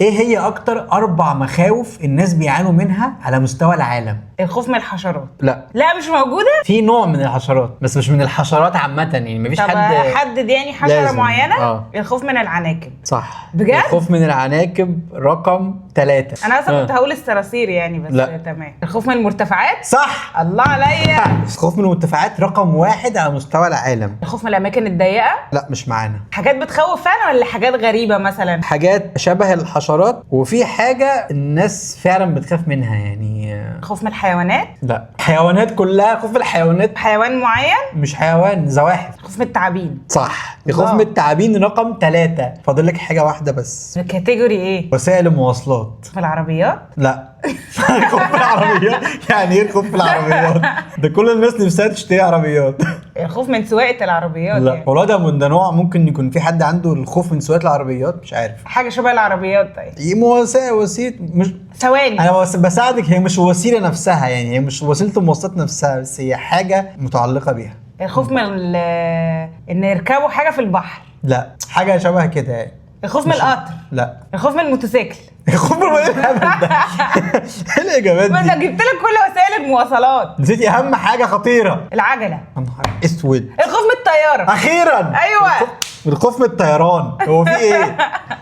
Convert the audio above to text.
ايه هي اكتر 4 مخاوف الناس بيعانوا منها على مستوى العالم؟ الخوف من الحشرات. لا، لا مش موجوده. في نوع من الحشرات بس مش من الحشرات عامة، يعني مفيش طب حد حدد يعني حشره لازم. معينه. الخوف من العناكب. صح بجد؟ الخوف من العناكب رقم 3. انا اصلا كنت هقول الصراصير يعني، بس لا. تمام. الخوف من المرتفعات. صح. الله عليا. الخوف من المرتفعات رقم 1 على مستوى العالم. الخوف من الاماكن الضيقه. لا مش معانا. حاجات بتخوف فعلا ولا حاجات غريبه مثلا؟ حاجات شبه الحشرات، وفي حاجة الناس فعلا بتخاف منها يعني. خوف من الحيوانات. لا، حيوانات كلها. خوف الحيوانات حيوان معين. مش حيوان، زواحف. خوف من التعابين. صح. الله. خوف من التعابين رقم 3. فاضل لك حاجة واحدة بس. الكاتيجوري ايه؟ وسائل المواصلات. في العربيات. لا. خوف في العربيات. يعني ايه الخوف في العربيات؟ ده كل الناس نفسها تشتري عربيات. الخوف من سواقه العربيات لا يعني. والله ده نوع ممكن يكون في حد عنده الخوف من سواقة العربيات، مش عارف. حاجه شبه العربيات. طيب وسيلة مش. ثواني. انا بساعدك، هي مش وسيلة نفسها، يعني هي مش وسيلة المواصلات نفسها، بس هي حاجة متعلقة بيها. الخوف من ان يركبوا حاجه في البحر. لا، حاجة شبه كده يعني. الخوف من القطر. لا. الخوف من الموتوسيكل. خوف من ايه الهبل ده؟ ايه الاجابات ما انا دي؟ جبت لك كل وسائل المواصلات. نسيتي اهم حاجة خطيرة. العجله. يا نهار اسود. الخوف من الطياره. اخيرا. ايوه. الخوف من الطيران. هو في ايه؟